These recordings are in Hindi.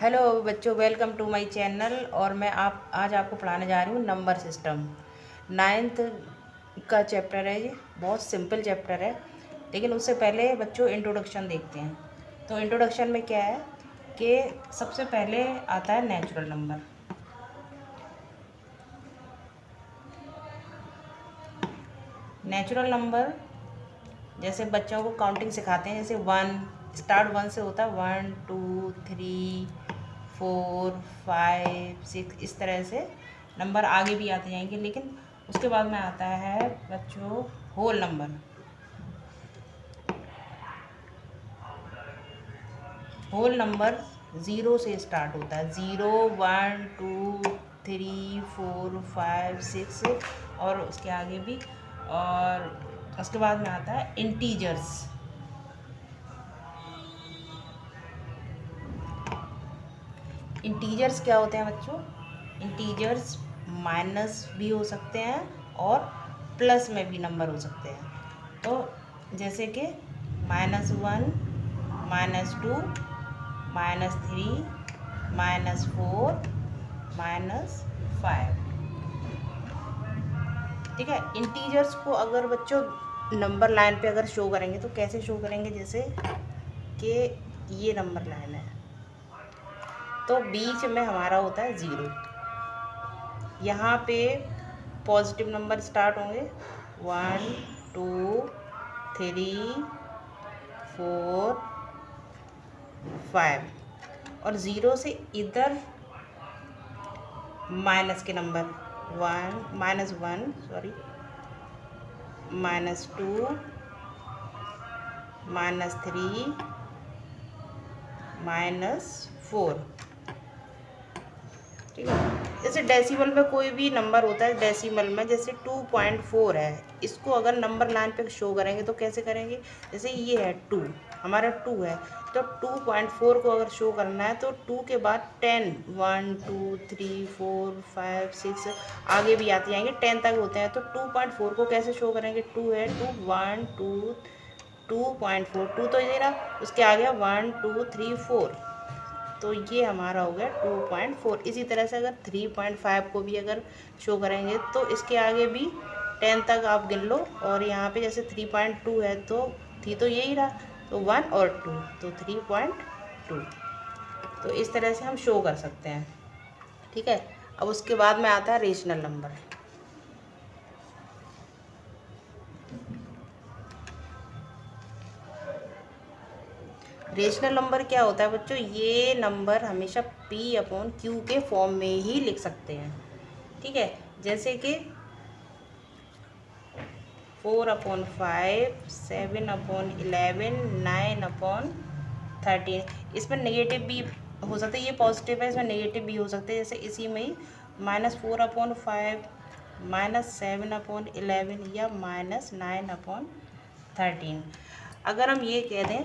हेलो बच्चों, वेलकम टू माय चैनल। और मैं आज आपको पढ़ाने जा रही हूँ नंबर सिस्टम। नाइन्थ का चैप्टर है ये। बहुत सिंपल चैप्टर है, लेकिन उससे पहले बच्चों इंट्रोडक्शन देखते हैं। तो इंट्रोडक्शन में क्या है कि सबसे पहले आता है नेचुरल नंबर। नेचुरल नंबर जैसे बच्चों को काउंटिंग सिखाते हैं, जैसे वन से होता है 1 2 3 4 5 6, इस तरह से नंबर आगे भी आते जाएंगे। लेकिन उसके बाद में आता है बच्चों whole number. Whole number zero से स्टार्ट होता है। 0 1 2 3 4 5 6 और उसके आगे भी। और उसके बाद में आता है इंटीजर्स। इंटीजर्स क्या होते हैं बच्चों? इंटीजर्स माइनस भी हो सकते हैं और प्लस में भी नंबर हो सकते हैं। तो जैसे कि -1 -2 -3 -4 -5। ठीक है। इंटीजर्स को अगर बच्चों नंबर लाइन पे अगर शो करेंगे तो कैसे शो करेंगे? जैसे कि ये नंबर लाइन है, तो बीच में हमारा होता है 0। यहाँ पे पॉजिटिव नंबर स्टार्ट होंगे 1 2 3 4 5, और 0 से इधर माइनस के नंबर -1 सॉरी -2 -3 -4। ठीक है। जैसे डेसिमल में कोई भी नंबर होता है, डेसिमल में जैसे 2.4 है, इसको अगर नंबर लाइन पे शो करेंगे तो कैसे करेंगे? जैसे ये है 2, हमारा 2 है, तो 2.4 को अगर शो करना है तो 2 के बाद 10 1 2 3 4 5 6 आगे भी आते जाएंगे, 10 तक होते हैं। तो 2.4 को कैसे शो करेंगे? 2 है, 2 1 2 2.4, 2 तो ये रहा, उसके आगे 1 2 3 4, तो ये हमारा हो गया 2.4। इसी तरह से अगर 3.5 को भी अगर शो करेंगे तो इसके आगे भी 10 तक आप गिन लो, और यहाँ पे जैसे 3.2 है तो थी तो यही रहा, तो 1 और 2, तो 3.2। तो इस तरह से हम शो कर सकते हैं। ठीक है। अब उसके बाद में आता है रेशनल नंबर। रेशनल नंबर क्या होता है बच्चों? ये नंबर हमेशा P/Q के फॉर्म में ही लिख सकते हैं। ठीक है। जैसे कि 4/5 7/11 9/13। इसमें नेगेटिव भी हो सकता है, ये पॉजिटिव है, इसमें नेगेटिव भी हो सकते हैं। जैसे इसी में ही -4/5 -7/11 या -9/13। अगर हम ये कह दें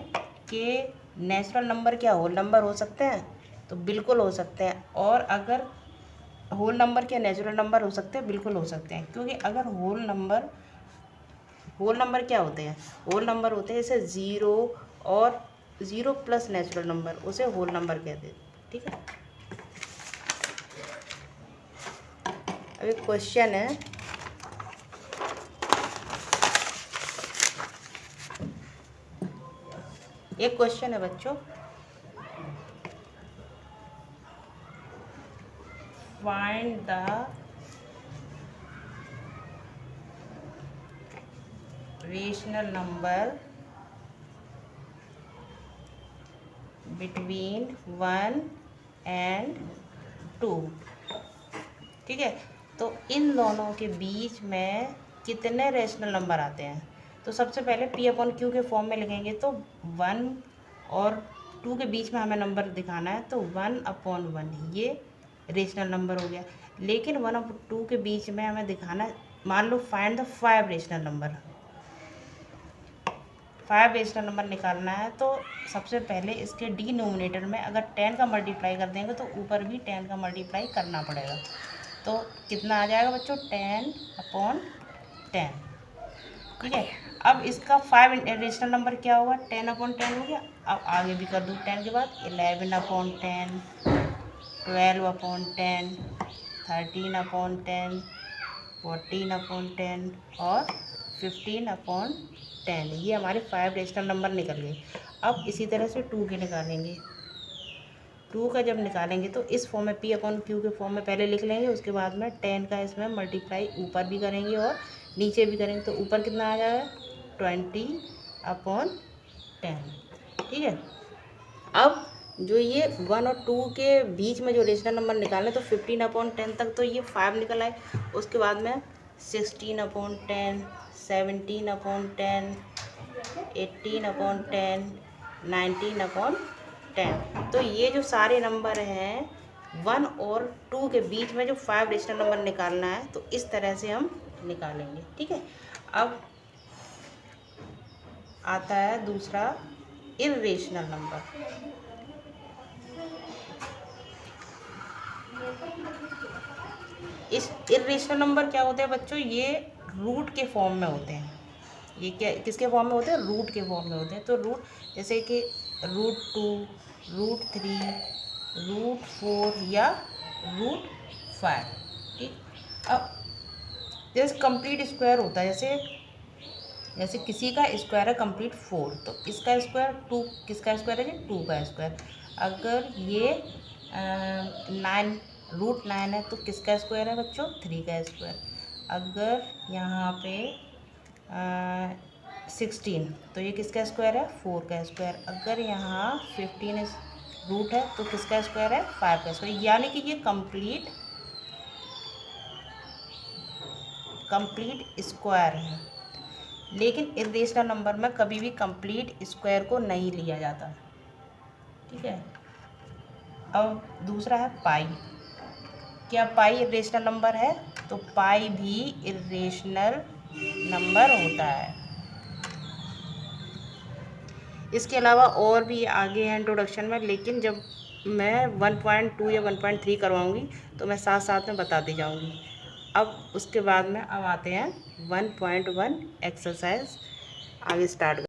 कि नेचुरल नंबर क्या होल नंबर हो सकते हैं, तो बिल्कुल हो सकते हैं। और अगर होल नंबर क्या नेचुरल नंबर हो सकते हैं? बिल्कुल हो सकते हैं, क्योंकि अगर होल नंबर क्या होते हैं? होल नंबर होते हैं जैसे 0 और 0 प्लस नेचुरल नंबर, उसे होल नंबर कहते हैं। ठीक है। अब एक क्वेश्चन है, बच्चों, find the rational number between 1 and 2। ठीक है। तो इन दोनों के बीच में कितने रेशनल नंबर आते हैं? तो सबसे पहले P/Q के फॉर्म में लिखेंगे, तो 1 और 2 के बीच में हमें नंबर दिखाना है, तो 1/1 ये रेशनल नंबर हो गया। लेकिन 1/2 के बीच में हमें दिखाना है, मान लो find the 5 rational number. 5 rational number निकालना है, तो सबसे पहले इसके डिनोमिनेटर में अगर 10 का मल्टीप्लाई कर देंगे तो ऊपर भी 10 का मल्टीप्लाई करना पड़ेगा। तो कितना आ जाएगा बच्चों? 10/10। ठीक है। अब इसका 5 रेशनल नंबर क्या हुआ, 10/10 हो गया। अब आगे भी कर दूँ 10 के बाद 11/10, 12/10, 13/10, 14/10 और 15/10। ये हमारे 5 रेशनल नंबर निकल गए। अब इसी तरह से 2 के निकालेंगे। 2 का जब निकालेंगे तो इस फॉर्म में P/Q के फॉर्म में पहले लिख लेंगे, उसके बाद में 10 का इसमें मल्टीप्लाई ऊपर भी करेंगे और नीचे भी करेंगे। तो ऊपर कितना आ जाएगा, 20/10। ठीक है। अब जो ये 1 और 2 के बीच में जो रेशनल नंबर निकालना है, तो 15/10 तक तो ये 5 निकल आए। उसके बाद में 16/10, 17/10, 18/10, 19/10। तो ये जो सारे नंबर हैं 1 और 2 के बीच में जो 5 रेशनल नंबर निकालना है, तो इस तरह से हम निकालेंगे। ठीक है। अब आता है दूसरा इर्रेशनल नंबर। इस इर्रेशनल नंबर क्या होते हैं बच्चों, ये रूट के फॉर्म में होते हैं। ये क्या किसके फॉर्म में होते हैं, रूट के फॉर्म में होते हैं। तो रूट जैसे कि √2, √3, √4 या √5। ठीक। अब जैसे कंप्लीट स्क्वायर होता है, जैसे किसी का स्क्वायर है कंप्लीट 4, तो इसका स्क्वायर 2, किसका स्क्वायर है, 2 का स्क्वायर। अगर ये 9 √9 है तो किसका स्क्वायर है बच्चों, 3 का स्क्वायर। अगर यहाँ पे 16 तो ये किसका स्क्वायर है, 4 का स्क्वायर। अगर यहाँ 15 रूट है तो किसका स्क्वायर है, 5 का स्क्वायर। यानी कि ये कंप्लीट स्क्वायर है। लेकिन इर्रेशनल नंबर में कभी भी कंप्लीट स्क्वायर को नहीं लिया जाता। ठीक है। अब दूसरा है पाई। क्या पाई इर्रेशनल नंबर है, तो पाई भी इर्रेशनल नंबर होता है। इसके अलावा और भी आगे है इंट्रोडक्शन में, लेकिन जब मैं 1.2 या 1.3 करवाऊँगी तो मैं साथ साथ में बताती जाऊँगी। अब उसके बाद में अब आते हैं 1.1 एक्सरसाइज, आगे स्टार्ट।